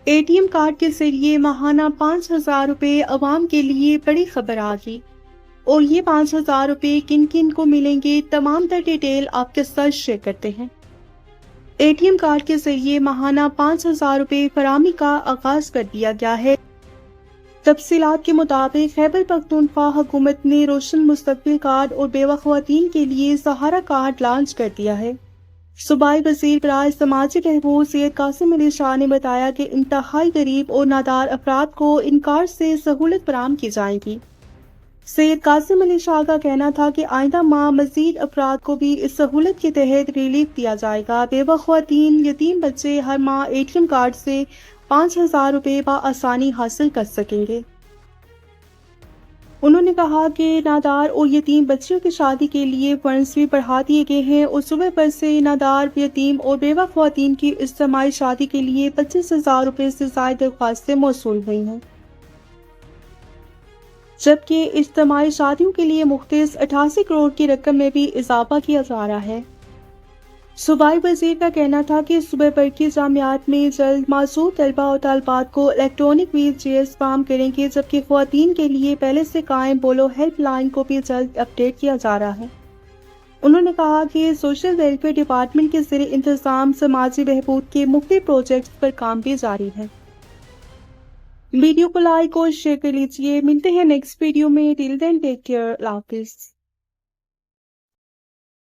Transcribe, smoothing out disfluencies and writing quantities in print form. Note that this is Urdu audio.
اے ٹی ایم کارڈ کے ذریعے ماہانہ 5,000 روپے عوام کے لیے بڑی خبر آ گئی۔ اور یہ 5,000 روپے کن کن کو ملیں گے، تمام تر ڈیٹیل آپ کے ساتھ شیئر کرتے ہیں۔ اے ٹی ایم کارڈ کے ذریعے ماہانہ 5,000 روپے فراہمی کا آغاز کر دیا گیا ہے۔ تفصیلات کے مطابق خیبر پختونخوا حکومت نے روشن مستقبل کارڈ اور بیوہ خواتین کے لیے سہارا کارڈ لانچ کر دیا ہے۔ صوبائی وزیر برائے سماجی بہبود سید قاسم علی شاہ نے بتایا کہ انتہائی غریب اور نادار افراد کو ان کارڈ سے سہولت فراہم کی جائے گی۔ سید قاسم علی شاہ کا کہنا تھا کہ آئندہ ماہ مزید افراد کو بھی اس سہولت کے تحت ریلیف دیا جائے گا۔ بیوہ خواتین، یتیم بچے ہر ماہ اے ٹی ایم کارڈ سے 5,000 روپے بآسانی حاصل کر سکیں گے۔ انہوں نے کہا کہ نادار اور یتیم بچیوں کی شادی کے لیے فنڈز بھی بڑھا دیے گئے ہیں اور صوبے بھر سے نادار، یتیم اور بیوہ خواتین کی اجتماعی شادی کے لیے 25,000 روپے سے زائد درخواستیں موصول ہوئی ہیں، جبکہ اجتماعی شادیوں کے لیے مختص 88 کروڑ کی رقم میں بھی اضافہ کیا جا رہا ہے۔ صوبائی وزیر کا کہنا تھا کہ صوبے بھر کی جامعات میں جلد معذور طلبہ اور طالبات کو الیکٹرانک ویل چیئرز فراہم کریں گے، جبکہ خواتین کے لیے پہلے سے قائم بولو ہیلپ لائن کو بھی جلد اپ ڈیٹ کیا جا رہا ہے۔ انہوں نے کہا کہ سوشل ویلفیئر ڈپارٹمنٹ کے زیر انتظام سماجی بہبود کے مختلف پروجیکٹس پر کام بھی جاری ہے۔ ویڈیو کو لائک اور شیئر کر لیجیے۔ ملتے ہیں نیکسٹ ویڈیو میں۔ ٹل دین ٹیک کیئر۔ اللہ حافظ۔